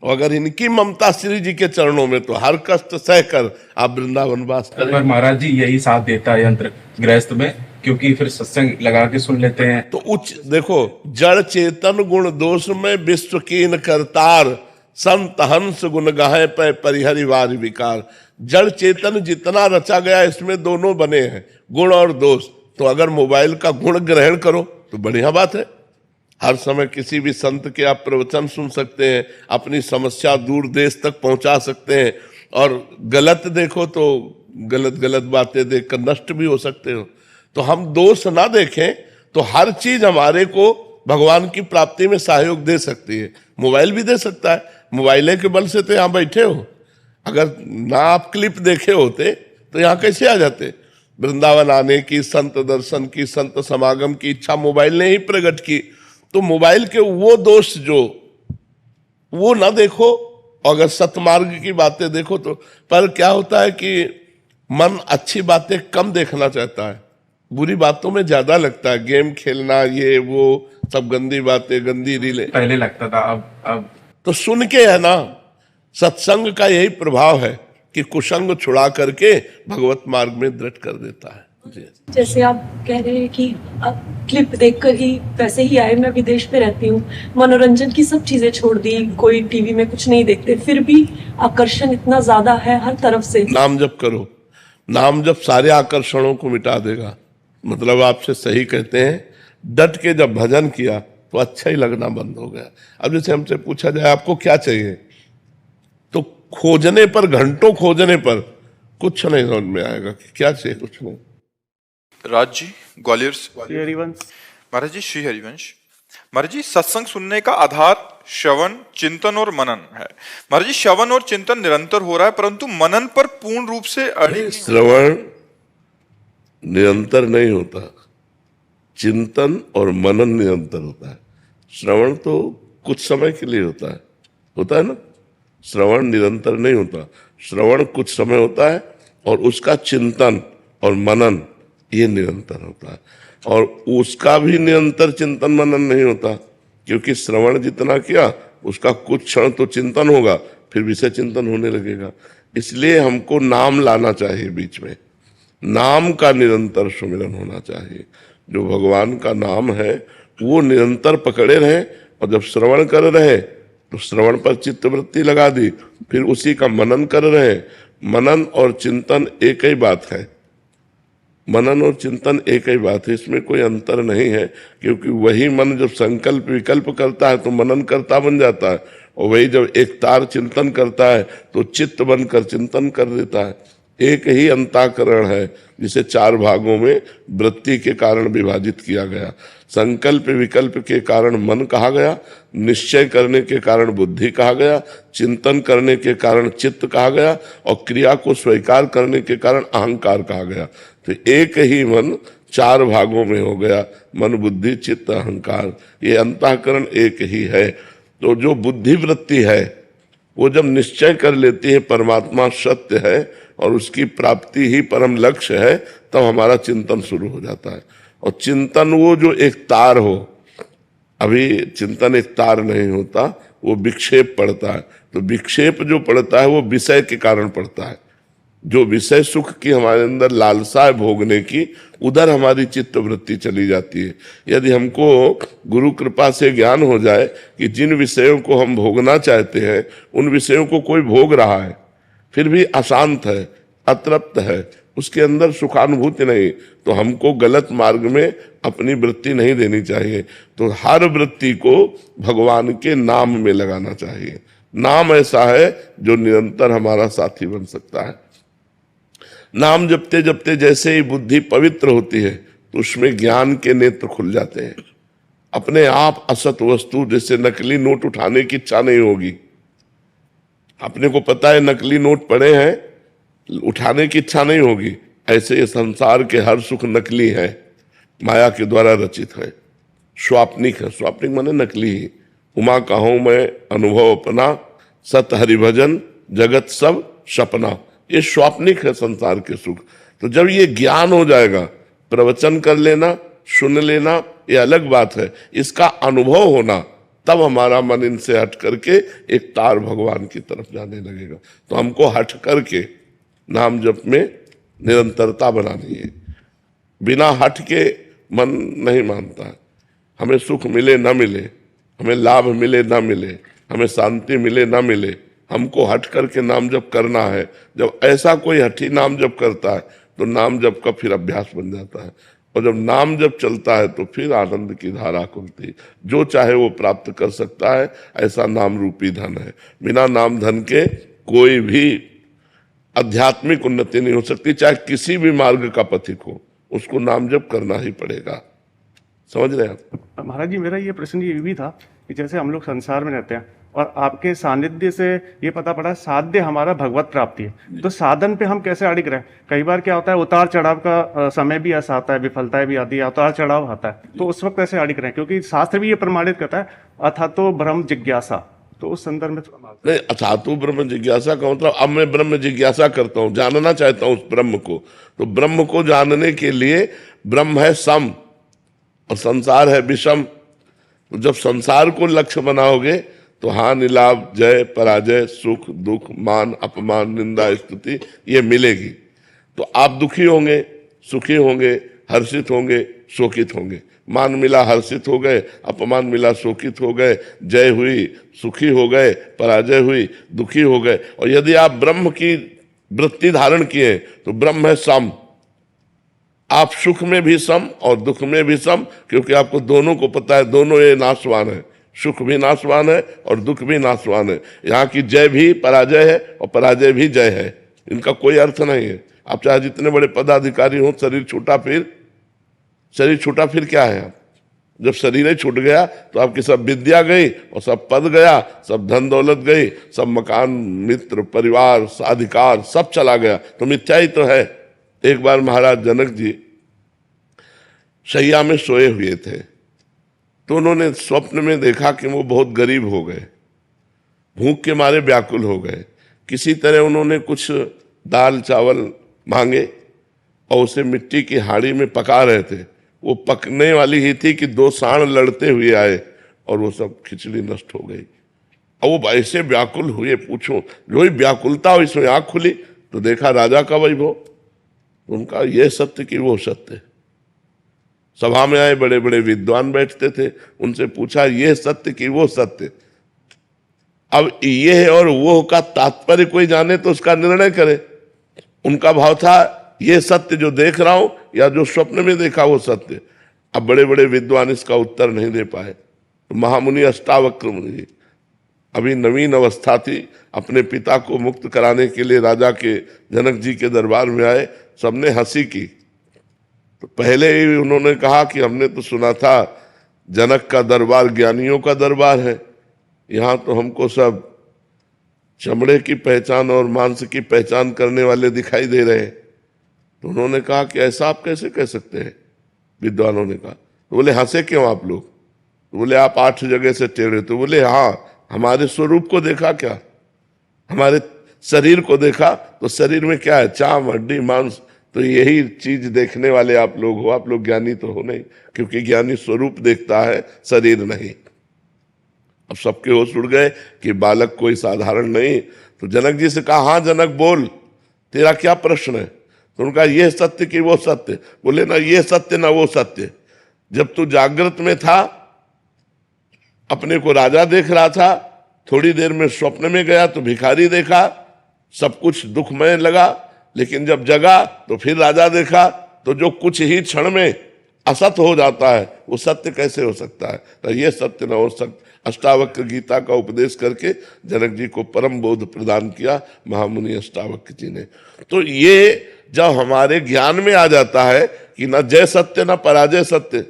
और अगर इनकी ममता श्री जी के चरणों में तो हर कष्ट सहकर आप वृंदावन वास करें। पर महाराज जी यही साथ देता है यंत्र गृहस्थ में, क्योंकि फिर सत्संग लगा के सुन लेते हैं। तो उच्च देखो, जड़ चेतन गुण दोष में विश्व कीन करतार, संत हंस गुण गाहे पे परिहरि वार विकार। जड़ चेतन जितना रचा गया इसमें दोनों बने हैं, गुण और दोष। तो अगर मोबाइल का गुण ग्रहण करो तो बढ़िया बात है। हर समय किसी भी संत के आप प्रवचन सुन सकते हैं, अपनी समस्या दूर देश तक पहुंचा सकते हैं। और गलत देखो तो गलत गलत बातें देखकर नष्ट भी हो सकते हो। तो हम दोष ना देखें तो हर चीज हमारे को भगवान की प्राप्ति में सहयोग दे सकती है। मोबाइल भी दे सकता है, मोबाइल के बल से तो यहाँ बैठे हो। अगर ना आप क्लिप देखे होते तो यहाँ कैसे आ जाते? वृंदावन आने की, संत दर्शन की, संत समागम की इच्छा मोबाइल ने ही प्रकट की। तो मोबाइल के वो दोष जो वो ना देखो, अगर सतमार्ग की बातें देखो तो। पर क्या होता है कि मन अच्छी बातें कम देखना चाहता है, बुरी बातों में ज्यादा लगता है। गेम खेलना, ये वो सब गंदी बातें, गंदी रीलें पहले लगता था, अब तो सुन के है ना। सत्संग का यही प्रभाव है कि कुसंग छुड़ा करके भगवत मार्ग में दृढ़ कर देता है। जी। जैसे आप कह रहे हैं कि आप क्लिप देखकर ही वैसे ही आए, मैं विदेश में रहती हूँ, मनोरंजन की सब चीजें छोड़ दी, कोई टीवी में कुछ नहीं देखते, फिर भी आकर्षण इतना ज्यादा है हर तरफ से। नाम जप करो, नाम जप सारे आकर्षणों को मिटा देगा। मतलब आपसे सही कहते हैं, डट के जब भजन किया तो अच्छा ही लगना बंद हो गया। अब जैसे हमसे पूछा जाए आपको क्या चाहिए, तो खोजने पर, घंटों खोजने पर कुछ नहीं समझ में आएगा कि क्या चाहिए, कुछ नहीं। राज जी ग्वालियर से। हरिवंश। महाराज जी श्री हरिवंश। महाराज जी संसंग सुनने का आधार श्रवण, चिंतन और मनन है। महाराज जी श्रवण और चिंतन निरंतर हो रहा है, परंतु मनन पर पूर्ण रूप से अड़े। श्रवण निरंतर नहीं होता, चिंतन और मनन निरंतर होता है। श्रवण तो कुछ समय के लिए होता है ना। श्रवण निरंतर नहीं होता, श्रवण कुछ समय होता है और उसका चिंतन और मनन ये निरंतर होता है। और उसका भी निरंतर चिंतन मनन नहीं होता, क्योंकि श्रवण जितना किया उसका कुछ क्षण तो चिंतन होगा, फिर विषय चिंतन होने लगेगा। इसलिए हमको नाम लाना चाहिए बीच में, नाम का निरंतर सुमिरन होना चाहिए। जो भगवान का नाम है वो निरंतर पकड़े रहे, और जब श्रवण कर रहे तो श्रवण पर चित्तवृत्ति लगा दी, फिर उसी का मनन कर रहे। मनन और चिंतन एक ही बात है, मनन और चिंतन एक ही बात है, इसमें कोई अंतर नहीं है। क्योंकि वही मन जब संकल्प विकल्प करता है तो मनन करता बन जाता है, और वही जब एक तार चिंतन करता है तो चित्त बनकर चिंतन कर देता है। एक ही अंतःकरण है जिसे 4 भागों में वृत्ति के कारण विभाजित किया गया। संकल्प विकल्प के कारण मन कहा गया, निश्चय करने के कारण बुद्धि कहा गया, चिंतन करने के कारण चित्त कहा गया और क्रिया को स्वीकार करने के कारण अहंकार कहा गया। तो एक ही मन 4 भागों में हो गया, मन बुद्धि चित्त अहंकार, ये अंतःकरण एक ही है। तो जो बुद्धि वृत्ति है वो जब निश्चय कर लेती है परमात्मा सत्य है और उसकी प्राप्ति ही परम लक्ष्य है, तब हमारा चिंतन शुरू हो जाता है। और चिंतन वो जो एक तार हो, अभी चिंतन एक तार नहीं होता, वो विक्षेप पड़ता है। तो विक्षेप जो पड़ता है वो विषय के कारण पड़ता है। जो विषय सुख की हमारे अंदर लालसा है भोगने की, उधर हमारी चित्त वृत्ति चली जाती है। यदि हमको गुरु कृपा से ज्ञान हो जाए कि जिन विषयों को हम भोगना चाहते हैं उन विषयों को कोई भोग रहा है, फिर भी अशांत है, अतृप्त है, उसके अंदर सुखानुभूति नहीं, तो हमको गलत मार्ग में अपनी वृत्ति नहीं देनी चाहिए। तो हर वृत्ति को भगवान के नाम में लगाना चाहिए। नाम ऐसा है जो निरंतर हमारा साथी बन सकता है। नाम जपते जपते जैसे ही बुद्धि पवित्र होती है तो उसमें ज्ञान के नेत्र खुल जाते हैं। अपने आप असत वस्तु, जैसे नकली नोट उठाने की इच्छा नहीं होगी। अपने को पता है नकली नोट पड़े हैं, उठाने की इच्छा नहीं होगी। ऐसे ये संसार के हर सुख नकली है, माया के द्वारा रचित है, स्वाप्निक है। स्वाप्निक माने नकली ही। उमा कहूं मैं अनुभव अपना, सत हरिभजन जगत सब सपना, ये स्वाप्निक है संसार के सुख। तो जब ये ज्ञान हो जाएगा, प्रवचन कर लेना, सुन लेना ये अलग बात है, इसका अनुभव होना, तब हमारा मन इनसे हट करके एक तार भगवान की तरफ जाने लगेगा। तो हमको हट करके नाम जप में निरंतरता बनानी है। बिना हट के मन नहीं मानता है। हमें सुख मिले ना मिले, हमें लाभ मिले ना मिले, हमें शांति मिले ना मिले, हमको हट करके नाम जप करना है। जब ऐसा कोई हठी नाम जप करता है तो नाम जप का फिर अभ्यास बन जाता है। और जब नाम जप चलता है तो फिर आनंद की धारा खुलती, जो चाहे वो प्राप्त कर सकता है। ऐसा नाम रूपी धन है। बिना नाम धन के कोई भी आध्यात्मिक उन्नति नहीं हो सकती। चाहे किसी भी मार्ग का पथिक हो, उसको नाम जप करना ही पड़ेगा। समझ रहे हैं आप? महाराज जी, मेरा ये प्रश्न ये भी था कि जैसे हम लोग संसार में रहते हैं और आपके सानिध्य से ये पता पड़ा साध्य हमारा भगवत प्राप्ति है, तो साधन पे हम कैसे अड़िग रहे? कई बार क्या होता है, उतार चढ़ाव का समय भी ऐसा आता है, विफलताएं भी आती है, उतार चढ़ाव आता है, तो उस वक्त कैसे अड़िग रहे? क्योंकि शास्त्र भी ये प्रमाणित करता है अथा तो ब्रह्म जिज्ञासा, तो उस संदर्भ में नहीं, अथा तो ब्रह्म जिज्ञासा का मतलब अब मैं ब्रह्म जिज्ञासा करता हूँ, जानना चाहता हूँ उस ब्रह्म को। तो ब्रह्म को जानने के लिए ब्रह्म है सम और संसार है विषम। तो जब संसार को लक्ष्य बनाओगे तो हानि लाभ जय पराजय सुख दुख मान अपमान निंदा स्तुति ये मिलेगी। तो आप दुखी होंगे, सुखी होंगे, हर्षित होंगे, शोकित होंगे। मान मिला हर्षित हो गए, अपमान मिला शोकित हो गए, जय हुई सुखी हो गए, पराजय हुई दुखी हो गए। और यदि आप ब्रह्म की वृत्ति धारण किए तो ब्रह्म है सम। आप सुख में भी सम और दुख में भी सम, क्योंकि आपको दोनों को पता है दोनों ये नाशवान है। सुख भी नाशवान है और दुख भी नाशवान है। यहाँ की जय भी पराजय है और पराजय भी जय है, इनका कोई अर्थ नहीं है। आप चाहे जितने बड़े पदाधिकारी हो, शरीर छूटा फिर क्या है? आप जब शरीर ही छूट गया तो आपकी सब विद्या गई और सब पद गया, सब धन दौलत गई, सब मकान मित्र परिवार अधिकार सब चला गया, तो मिथ्या ही तो है। एक बार महाराज जनक जी शैया में सोए हुए थे, तो उन्होंने स्वप्न में देखा कि वो बहुत गरीब हो गए, भूख के मारे व्याकुल हो गए। किसी तरह उन्होंने कुछ दाल चावल मांगे और उसे मिट्टी की हाड़ी में पका रहे थे। वो पकने वाली ही थी कि 2 सांड लड़ते हुए आए और वो सब खिचड़ी नष्ट हो गई। और वो ऐसे व्याकुल हुए, पूछो जो ही व्याकुलता हुई इसमें आँख खुली तो देखा राजा का वैभव। उनका ये सत्य कि वो सत्य। सभा में आए बड़े बड़े विद्वान बैठते थे, उनसे पूछा ये सत्य कि वो सत्य। अब ये और वो का तात्पर्य कोई जाने तो उसका निर्णय करे। उनका भाव था ये सत्य जो देख रहा हूं या जो स्वप्न में देखा वो सत्य। अब बड़े बड़े विद्वान इसका उत्तर नहीं दे पाए। तो महामुनि अष्टावक्र मुनि जी अभी नवीन अवस्था थी, अपने पिता को मुक्त कराने के लिए राजा के जनक जी के दरबार में आए, सबने हंसी की। तो पहले ही उन्होंने कहा कि हमने तो सुना था जनक का दरबार ज्ञानियों का दरबार है, यहाँ तो हमको सब चमड़े की पहचान और मांस की पहचान करने वाले दिखाई दे रहे हैं। तो उन्होंने कहा कि ऐसा आप कैसे कह सकते हैं? विद्वानों ने कहा। तो बोले हंसे क्यों आप लोग? तो बोले आप 8 जगह से टेढ़े। तो बोले हाँ, हमारे स्वरूप को देखा क्या? हमारे शरीर को देखा तो शरीर में क्या है? चाम, हड्डी, मांस। तो यही चीज देखने वाले आप लोग हो, आप लोग ज्ञानी तो हो नहीं, क्योंकि ज्ञानी स्वरूप देखता है, शरीर नहीं। अब सबके होश उड़ गए कि बालक कोई साधारण नहीं। तो जनक जी से कहा, हाँ जनक बोल, तेरा क्या प्रश्न है? तो उनका ये सत्य कि वो सत्य? बोले ना ये सत्य ना वो सत्य। जब तू जागृत में था अपने को राजा देख रहा था, थोड़ी देर में स्वप्न में गया तो भिखारी देखा, सब कुछ दुखमय लगा, लेकिन जब जगा तो फिर राजा देखा। तो जो कुछ ही क्षण में असत हो जाता है वो सत्य कैसे हो सकता है? तो ये सत्य न हो सकता। अष्टावक्र गीता का उपदेश करके जनक जी को परम बोध प्रदान किया महामुनि अष्टावक्र जी ने। तो ये जब हमारे ज्ञान में आ जाता है कि न जय सत्य न पराजय सत्य,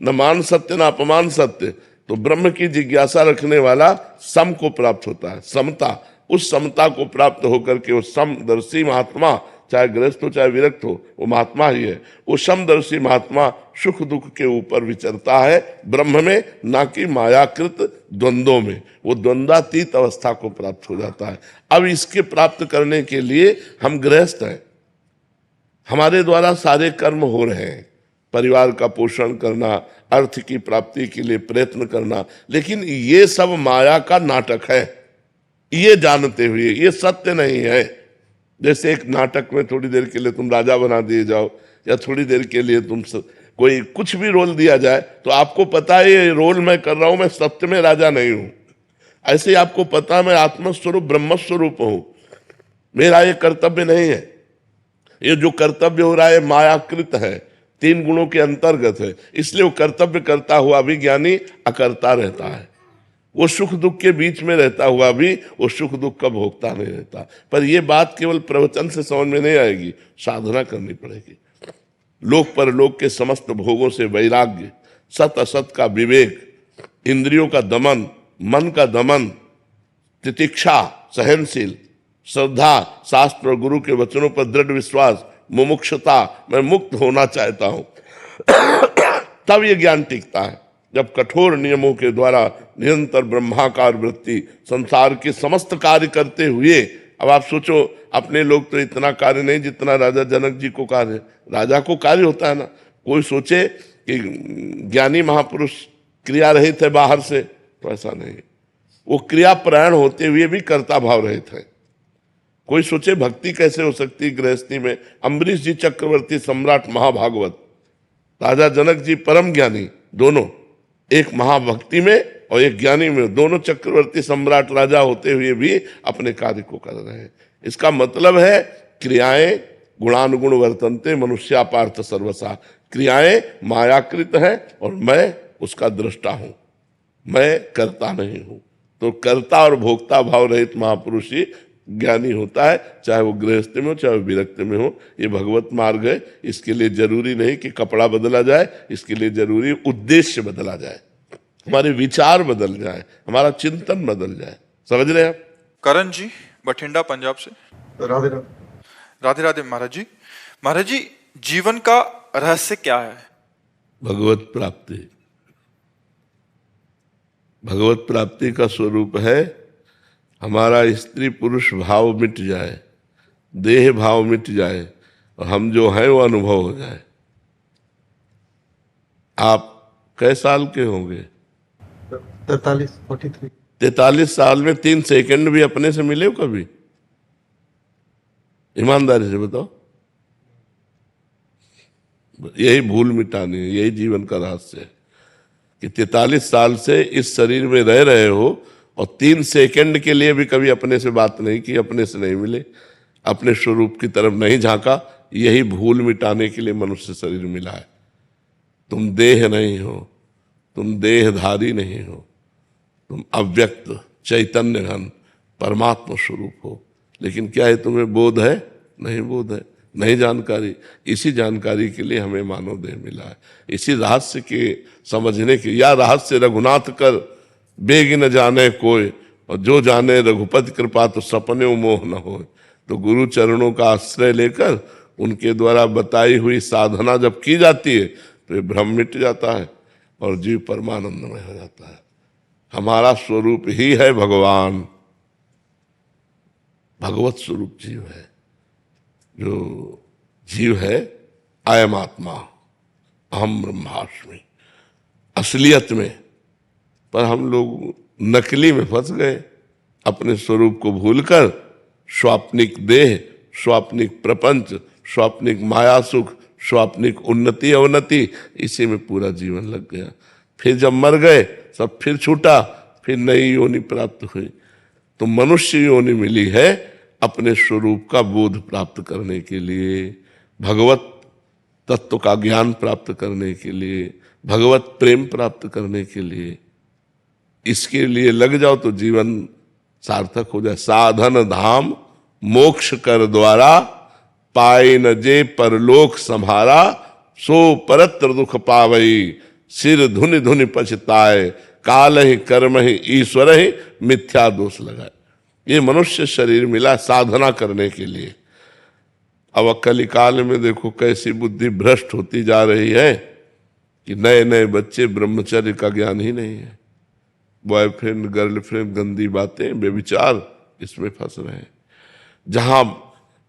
न मान सत्य न अपमान सत्य, तो ब्रह्म की जिज्ञासा रखने वाला सम को प्राप्त होता है, समता। उस समता को प्राप्त होकर के वो समदर्शी महात्मा, चाहे गृहस्थ हो चाहे विरक्त हो, वो महात्मा ही है। वो समदर्शी महात्मा सुख दुख के ऊपर विचरता है ब्रह्म में, ना कि मायाकृत द्वंद्वों में। वो द्वंद्वातीत अवस्था को प्राप्त हो जाता है। अब इसके प्राप्त करने के लिए हम गृहस्थ हैं, हमारे द्वारा सारे कर्म हो रहे हैं, परिवार का पोषण करना, अर्थ की प्राप्ति के लिए प्रयत्न करना, लेकिन ये सब माया का नाटक है, ये जानते हुए। ये सत्य नहीं है। जैसे एक नाटक में थोड़ी देर के लिए तुम राजा बना दिए जाओ, या थोड़ी देर के लिए तुम कोई कुछ भी रोल दिया जाए, तो आपको पता है ये रोल मैं कर रहा हूं, मैं सत्य में राजा नहीं हूं। ऐसे ही आपको पता मैं आत्मस्वरूप ब्रह्मस्वरूप हूं, मेरा ये कर्तव्य नहीं है। ये जो कर्तव्य हो रहा है मायाकृत है, 3 गुणों के अंतर्गत है, इसलिए वो कर्तव्य करता हुआ भी ज्ञानी अकर्ता रहता है। वो सुख दुख के बीच में रहता हुआ भी वो सुख दुख का भोगता नहीं रहता। पर ये बात केवल प्रवचन से समझ में नहीं आएगी, साधना करनी पड़ेगी। लोक परलोक के समस्त भोगों से वैराग्य, सत असत का विवेक, इंद्रियों का दमन, मन का दमन, तितिक्षा, सहनशील, श्रद्धा, शास्त्र और गुरु के वचनों पर दृढ़ विश्वास, मुमुक्षुता, मैं मुक्त होना चाहता हूं, तब ये ज्ञान टिकता है। जब कठोर नियमों के द्वारा निरंतर ब्रह्माकार वृत्ति संसार के समस्त कार्य करते हुए, अब आप सोचो अपने लोग तो इतना कार्य नहीं जितना राजा जनक जी को कार्य। राजा को कार्य होता है ना। कोई सोचे कि ज्ञानी महापुरुष क्रिया रहित है बाहर से, तो ऐसा नहीं। वो क्रिया प्राण होते हुए भी कर्ता भाव रहित है। कोई सोचे भक्ति कैसे हो सकती गृहस्थी में। अम्बरीश जी चक्रवर्ती सम्राट महाभागवत, राजा जनक जी परम ज्ञानी, दोनों, एक महाभक्ति में और एक ज्ञानी में, दोनों चक्रवर्ती सम्राट राजा होते हुए भी अपने कार्य को कर रहे हैं। इसका मतलब है क्रियाएं गुणानुगुण वर्तनते मनुष्या पार्थ सर्वसा। क्रियाएं मायाकृत है और मैं उसका दृष्टा हूं, मैं करता नहीं हूं। तो कर्ता और भोक्ता भाव रहित महापुरुष ही ज्ञानी होता है, चाहे वो गृहस्थ में हो चाहे वो विरक्त में हो। ये भगवत मार्ग है। इसके लिए जरूरी नहीं कि कपड़ा बदला जाए, इसके लिए जरूरी उद्देश्य बदला जाए, हमारे विचार बदल जाए, हमारा चिंतन बदल जाए। समझ रहे हैं आप? करण जी बठिंडा पंजाब से। राधे राधे। राधे राधे महाराज जी। महाराज जी, जीवन का रहस्य क्या है? भगवत प्राप्ति। भगवत प्राप्ति का स्वरूप है हमारा स्त्री पुरुष भाव मिट जाए, देह भाव मिट जाए और हम जो हैं वो अनुभव हो जाए। आप कै साल के होंगे? 43 43 साल में 3 सेकंड भी अपने से मिले हो कभी? ईमानदारी से बताओ। यही भूल मिटानी है, यही जीवन का रहस्य है कि 43 साल से इस शरीर में रह रहे हो और 3 सेकंड के लिए भी कभी अपने से बात नहीं की, अपने से नहीं मिले, अपने स्वरूप की तरफ नहीं झांका। यही भूल मिटाने के लिए मनुष्य शरीर मिला है। तुम देह नहीं हो, तुम देहधारी नहीं हो, तुम अव्यक्त चैतन्य घन परमात्मा स्वरूप हो। लेकिन क्या है, तुम्हें बोध है? नहीं बोध है, नहीं जानकारी। इसी जानकारी के लिए हमें मानव देह मिला है, इसी रहस्य के समझने के। या रहस्य रघुनाथ कर बेग न जाने कोई, और जो जाने रघुपति कृपा तो सपने मोह न हो। तो गुरु चरणों का आश्रय लेकर उनके द्वारा बताई हुई साधना जब की जाती है तो ये भ्रम मिट जाता है और जीव परमानंदमय हो जाता है। हमारा स्वरूप ही है भगवान, भगवत स्वरूप जीव है। जो जीव है अयम आत्मा अहम ब्रह्मास्मि, असलियत में। पर हम लोग नकली में फंस गए, अपने स्वरूप को भूलकर स्वाप्निक देह, स्वाप्निक प्रपंच, स्वाप्निक माया सुख, स्वाप्निक उन्नति अवनति, इसी में पूरा जीवन लग गया। फिर जब मर गए सब फिर छूटा, फिर नई योनि प्राप्त हुई। तो मनुष्य योनि मिली है अपने स्वरूप का बोध प्राप्त करने के लिए, भगवत तत्व का ज्ञान प्राप्त करने के लिए, भगवत प्रेम प्राप्त करने के लिए। इसके लिए लग जाओ तो जीवन सार्थक हो जाए। साधन धाम मोक्ष कर द्वारा, पाए न जे परलोक संभारा, सो परत्र दुख पावई, सिर धुनि धुनि पछताए, काल ही कर्म ही ईश्वर ही मिथ्या दोष लगाए। ये मनुष्य शरीर मिला साधना करने के लिए। अब कलिकाल में देखो कैसी बुद्धि भ्रष्ट होती जा रही है कि नए नए बच्चे ब्रह्मचर्य का ज्ञान ही नहीं है। बॉयफ्रेंड गर्लफ्रेंड, गंदी बातें, बेविचार, इसमें फंस रहे हैं। जहां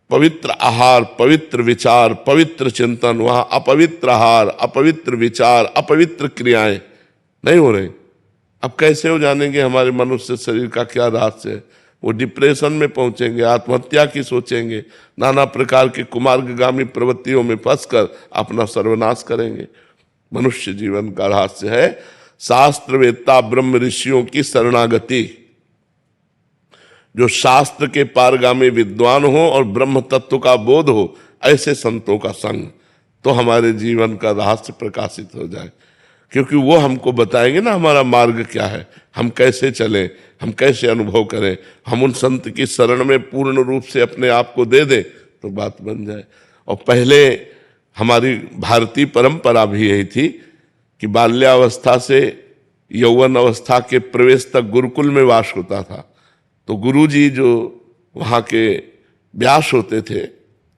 पवित्र आहार, पवित्र विचार, पवित्र चिंतन, वहां अपवित्र आहार, अपवित्र विचार, अपवित्र क्रियाएं नहीं हो रही। अब कैसे हो जानेंगे हमारे मनुष्य शरीर का क्या रहस्य है? वो डिप्रेशन में पहुंचेंगे, आत्महत्या की सोचेंगे, नाना प्रकार के कुमार्गगामी प्रवृत्तियों में फंसकर अपना सर्वनाश करेंगे। मनुष्य जीवन का रहस्य है शास्त्रवेत्ता ब्रह्म ऋषियों की शरणागति। जो शास्त्र के पारगामी विद्वान हो और ब्रह्म तत्व का बोध हो, ऐसे संतों का संग, तो हमारे जीवन का रहस्य प्रकाशित हो जाए। क्योंकि वो हमको बताएंगे ना हमारा मार्ग क्या है, हम कैसे चलें, हम कैसे अनुभव करें। हम उन संत की शरण में पूर्ण रूप से अपने आप को दे दें तो बात बन जाए। और पहले हमारी भारतीय परंपरा भी यही थी कि बाल्यावस्था से यौवन अवस्था के प्रवेश तक गुरुकुल में वास होता था। तो गुरुजी जो वहाँ के व्यास होते थे,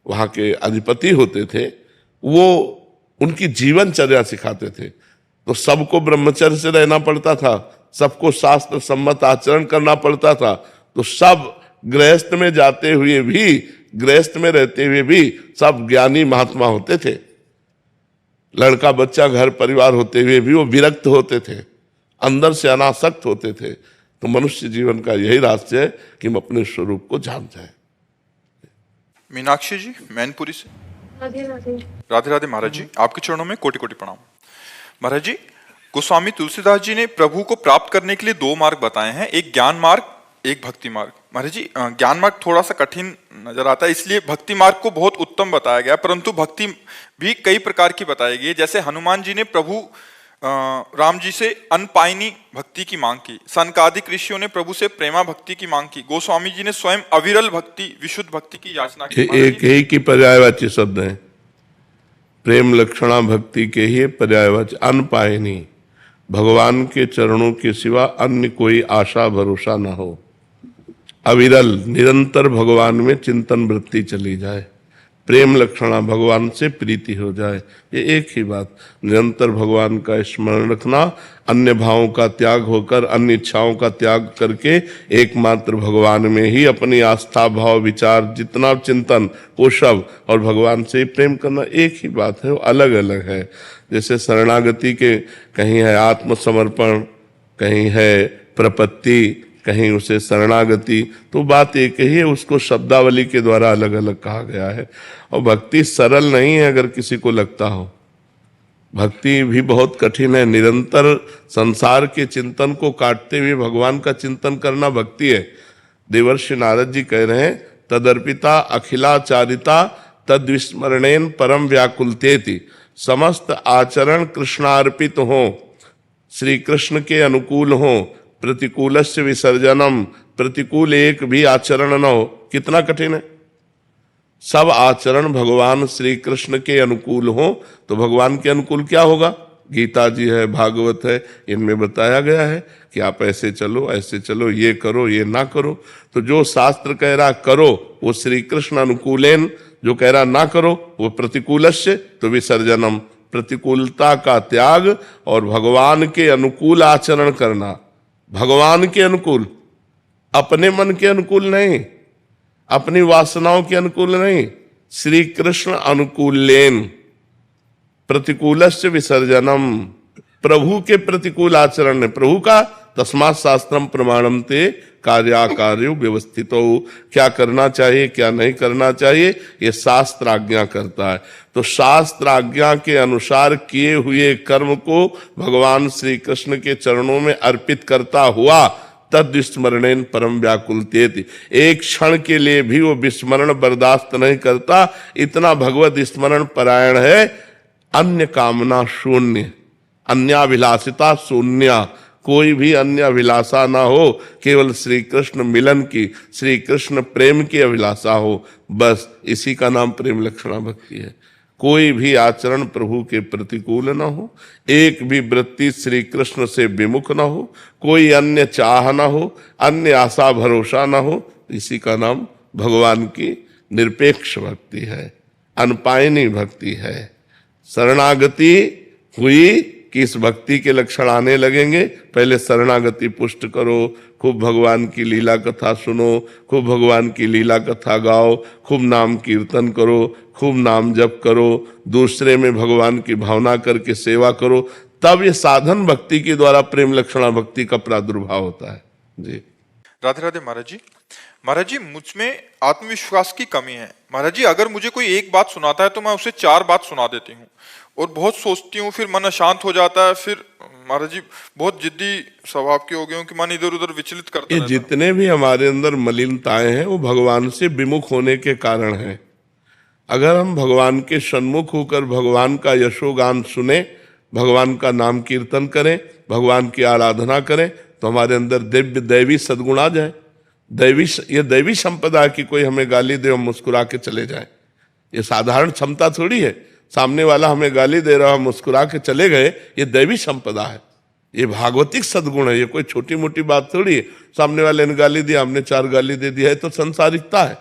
वहाँ के अधिपति होते थे, वो उनकी जीवनचर्या सिखाते थे। तो सबको ब्रह्मचर्य से रहना पड़ता था, सबको शास्त्र सम्मत आचरण करना पड़ता था। तो सब गृहस्थ में जाते हुए भी, गृहस्थ में रहते हुए भी सब ज्ञानी महात्मा होते थे। लड़का बच्चा घर परिवार होते हुए भी वो विरक्त होते थे, अंदर से अनासक्त होते थे। तो मनुष्य जीवन का यही रहस्य है कि हम अपने स्वरूप को जान जाए। मीनाक्षी जी मैनपुरी से। राधे राधे। राधे राधे महाराज जी, आपके चरणों में कोटि कोटि प्रणाम। महाराज जी, गोस्वामी तुलसीदास जी ने प्रभु को प्राप्त करने के लिए दो मार्ग बताए हैं, एक ज्ञान मार्ग, एक भक्ति मार्ग। महाराज जी, ज्ञान मार्ग थोड़ा सा कठिन नजर आता है, इसलिए भक्ति मार्ग को बहुत उत्तम बताया गया, परंतु भक्ति भी कई प्रकार की बताई गई है। जैसे हनुमान जी ने प्रभु राम जी से अनपायनी भक्ति की मांग की, सनकादिक ऋषियों ने प्रभु से प्रेमा भक्ति की मांग की, गोस्वामी जी ने स्वयं अविरल भक्ति, विशुद्ध भक्ति की याचना की। एक ही पर्यायवाची शब्द है, प्रेम लक्षणा भक्ति के ही पर्यायवाची। अनपायनी, भगवान के चरणों के सिवा अन्य कोई आशा भरोसा न हो। अविरल, निरंतर भगवान में चिंतन वृत्ति चली जाए। प्रेम लक्षणा, भगवान से प्रीति हो जाए। ये एक ही बात, निरंतर भगवान का स्मरण रखना, अन्य भावों का त्याग होकर, अन्य इच्छाओं का त्याग करके एकमात्र भगवान में ही अपनी आस्था भाव विचार जितना चिंतन वो सब, और भगवान से ही प्रेम करना, एक ही बात है, वो अलग अलग है। जैसे शरणागति के कहीं है आत्मसमर्पण, कहीं है प्रपत्ति, कहीं उसे शरणागति, तो बात एक ही है, उसको शब्दावली के द्वारा अलग अलग कहा गया है। और भक्ति सरल नहीं है अगर किसी को लगता हो, भक्ति भी बहुत कठिन है। निरंतर संसार के चिंतन को काटते हुए भगवान का चिंतन करना भक्ति है। देवर्षि नारद जी कह रहे हैं, तदर्पिता अखिलाचारिता तद्विस्मरणेन परम व्याकुलतेति। समस्त आचरण कृष्णार्पित हो, श्री कृष्ण के अनुकूल हो, प्रतिकूलस्य विसर्जनम, प्रतिकूल एक भी आचरण न हो। कितना कठिन है। सब आचरण भगवान श्री कृष्ण के अनुकूल हो तो भगवान के अनुकूल क्या होगा। गीता जी है, भागवत है, इनमें बताया गया है कि आप ऐसे चलो, ये करो, ये ना करो। तो जो शास्त्र कह रहा करो वो श्री कृष्ण अनुकूलेन, जो कह रहा ना करो वो प्रतिकूलस्य तो विसर्जनम, प्रतिकूलता का त्याग और भगवान के अनुकूल आचरण करना। भगवान के अनुकूल, अपने मन के अनुकूल नहीं, अपनी वासनाओं के अनुकूल नहीं, श्री कृष्ण अनुकूलेन, प्रतिकूलस्य विसर्जनम, प्रभु के प्रतिकूल आचरण ने। प्रभु का तस्मात् शास्त्रम प्रमाणम ते कार्याकार्यो व्यवस्थितो, क्या करना चाहिए क्या नहीं करना चाहिए ये शास्त्र आज्ञा करता है। तो शास्त्र आज्ञा के अनुसार किए हुए कर्म को भगवान श्री कृष्ण के चरणों में अर्पित करता हुआ तद विस्मरणेन परम व्याकुलतेति, एक क्षण के लिए भी वो विस्मरण बर्दाश्त नहीं करता, इतना भगवत स्मरण परायण है। अन्य कामना शून्य, अन्याभिलाषिता शून्य, कोई भी अन्य अभिलाषा ना हो, केवल श्री कृष्ण मिलन की, श्री कृष्ण प्रेम की अभिलाषा हो, बस इसी का नाम प्रेम लक्षणा भक्ति है। कोई भी आचरण प्रभु के प्रतिकूल न हो, एक भी वृत्ति श्री कृष्ण से विमुख न हो, कोई अन्य चाह न हो, अन्य आशा भरोसा न हो, इसी का नाम भगवान की निरपेक्ष भक्ति है, अनपायनी भक्ति है। शरणागति हुई कि इस भक्ति के लक्षण आने लगेंगे। पहले शरणागति पुष्ट करो, खूब भगवान की लीला कथा सुनो, खूब भगवान की लीला कथा गाओ, खूब नाम कीर्तन करो, खूब नाम जप करो, दूसरे में भगवान की भावना करके सेवा करो, तब ये साधन भक्ति के द्वारा प्रेम लक्षणा भक्ति का प्रादुर्भाव होता है। जी राधे राधे महाराज जी। महाराज जी, मुझ में आत्मविश्वास की कमी है। महाराज जी, अगर मुझे कोई एक बात सुनाता है तो मैं उसे 4 बात सुना देती हूँ और बहुत सोचती हूँ, फिर मन अशांत हो जाता है। फिर महाराज जी बहुत जिद्दी स्वभाव के हो गए हूँ कि मन इधर उधर विचलित करता ये है। जितने भी हमारे अंदर मलिनताएं हैं वो भगवान से विमुख होने के कारण है। अगर हम भगवान के सन्मुख होकर भगवान का यशोगान सुने, भगवान का नाम कीर्तन करें, भगवान की आराधना करें, तो हमारे अंदर दिव्य दैवी सद्गुण आ जाए। ये दैवी संपदा कि कोई हमें गाली दे और मुस्कुरा के चले जाए, ये साधारण क्षमता थोड़ी है। सामने वाला हमें गाली दे रहा, मुस्कुरा के चले गए, ये दैवी संपदा है, ये भागवतिक सद्गुण है। ये कोई छोटी मोटी बात थोड़ी है। सामने वाले ने गाली दिया, हमने 4 गाली दे दिया है, तो संसारिकता है।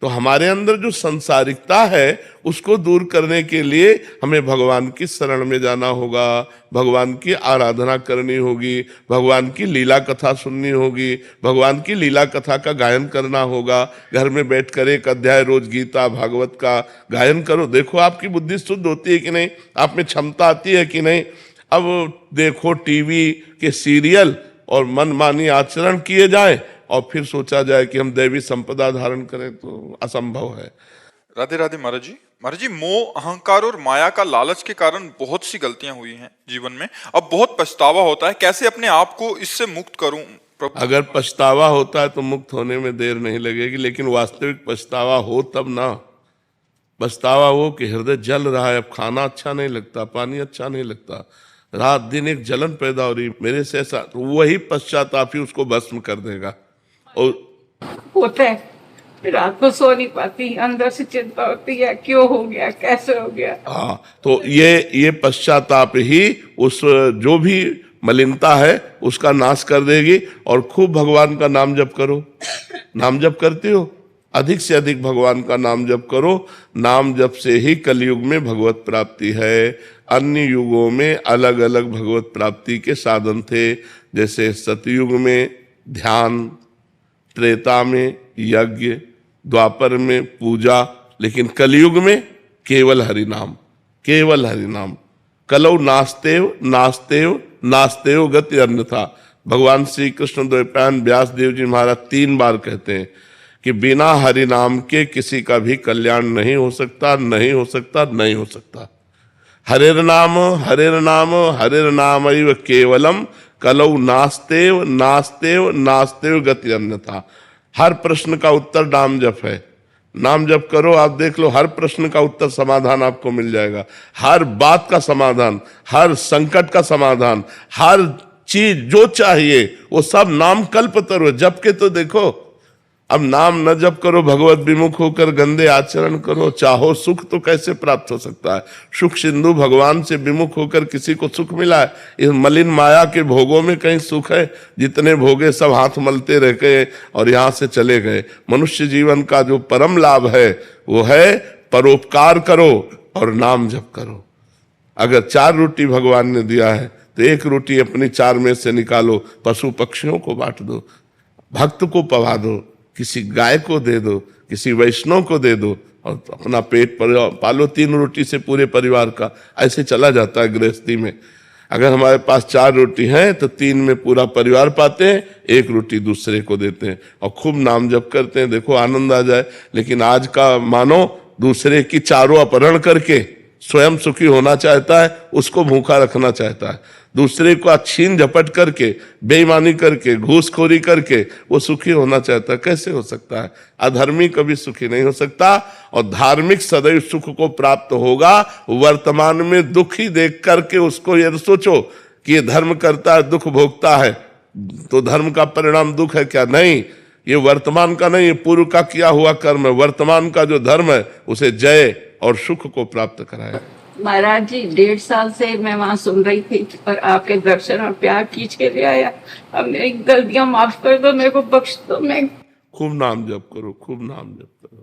तो हमारे अंदर जो संसारिकता है उसको दूर करने के लिए हमें भगवान की शरण में जाना होगा, भगवान की आराधना करनी होगी, भगवान की लीला कथा सुननी होगी, भगवान की लीला कथा का गायन करना होगा। घर में बैठकर 1 अध्याय रोज गीता भागवत का गायन करो, देखो आपकी बुद्धि शुद्ध होती है कि नहीं, आप में क्षमता आती है कि नहीं। अब देखो टीवी के सीरियल और मनमानी आचरण किए जाए और फिर सोचा जाए कि हम दैवी संपदा धारण करें, तो असंभव है। राधे राधे महाराज जी। महाराज जी, मोह, अहंकार और माया का लालच के कारण बहुत सी गलतियां हुई हैं जीवन में। अब बहुत पछतावा होता है, कैसे अपने आप को इससे मुक्त करूं प्रभु? अगर पछतावा होता है तो मुक्त होने में देर नहीं लगेगी, लेकिन वास्तविक पछतावा हो तब ना। पछतावा हो कि हृदय जल रहा है, अब खाना अच्छा नहीं लगता, पानी अच्छा नहीं लगता, रात दिन एक जलन पैदा हो रही मेरे से, ऐसा, तो वही पश्चाताप ही उसको भस्म कर देगा। और होता है, रात को सो नहीं पाती, अंदर से चिंता होती है, क्यों हो गया, कैसे हो गया। हाँ, तो ये पश्चाताप ही उस जो भी मलिनता है उसका नाश कर देगी। और खूब भगवान का नाम जप करो। नाम जप करती हो, अधिक से अधिक भगवान का नाम जप करो। नाम जप से ही कलयुग में भगवत प्राप्ति है। अन्य युगों में अलग अलग भगवत प्राप्ति के साधन थे, जैसे सतयुग में ध्यान, त्रेता में यज्ञ, द्वापर में पूजा, लेकिन कलयुग में केवल हरि नाम, केवल हरि नाम। कलौ नास्तेव नास्तेव नास्तेव गति अन्यथा। भगवान श्री कृष्ण द्वैपायन व्यास देव जी महाराज 3 बार कहते हैं कि बिना हरि नाम के किसी का भी कल्याण नहीं हो सकता, नहीं हो सकता, नहीं हो सकता। हरिर नाम हरिर नाम हरिर नामैव केवलम कलौ नास्तेव नास्तेव नास्तेव गति अन्यथा। हर प्रश्न का उत्तर नाम जप है। नाम जप करो, आप देख लो, हर प्रश्न का उत्तर समाधान आपको मिल जाएगा। हर बात का समाधान, हर संकट का समाधान, हर चीज जो चाहिए वो सब नाम कल्पतरु, जप के तो देखो। अब नाम न जप करो, भगवत विमुख होकर गंदे आचरण करो, चाहो सुख तो कैसे प्राप्त हो सकता है? सुख सिंधु भगवान से विमुख होकर किसी को सुख मिला है? इस मलिन माया के भोगों में कहीं सुख है? जितने भोगे सब हाथ मलते रह गए और यहाँ से चले गए। मनुष्य जीवन का जो परम लाभ है वो है परोपकार करो और नाम जप करो। अगर 4 रोटी भगवान ने दिया है तो 1 रोटी अपनी 4 में से निकालो, पशु पक्षियों को बांट दो, भक्त को पवा दो, किसी गाय को दे दो, किसी वैष्णव को दे दो और अपना पेट पालो। 3 रोटी से पूरे परिवार का ऐसे चला जाता है गृहस्थी में। अगर हमारे पास 4 रोटी है तो 3 में पूरा परिवार पाते हैं, 1 रोटी दूसरे को देते हैं और खूब नाम जप करते हैं, देखो आनंद आ जाए। लेकिन आज का मानो दूसरे की चारों अपहरण करके स्वयं सुखी होना चाहता है, उसको भूखा रखना चाहता है। दूसरे को छीन झपट करके, बेईमानी करके, घूसखोरी करके वो सुखी होना चाहता है। कैसे हो सकता है? अधर्मी कभी सुखी नहीं हो सकता और धार्मिक सदैव सुख को प्राप्त होगा। वर्तमान में दुखी देख करके उसको यदि सोचो कि ये धर्म करता है, दुख भोगता है, तो धर्म का परिणाम दुख है क्या? नहीं, ये वर्तमान का नहीं, ये पूर्व का किया हुआ कर्म है। वर्तमान का जो धर्म है उसे जय और सुख को प्राप्त कराए। महाराज जी 1.5 साल से मैं वहाँ सुन रही थी और आपके दर्शन और प्यार खींच के ले आया। अब मेरी गलतियां माफ कर दो, मेरे को बख्श दो। मैं खूब नाम जप करो, खूब नाम जप करो।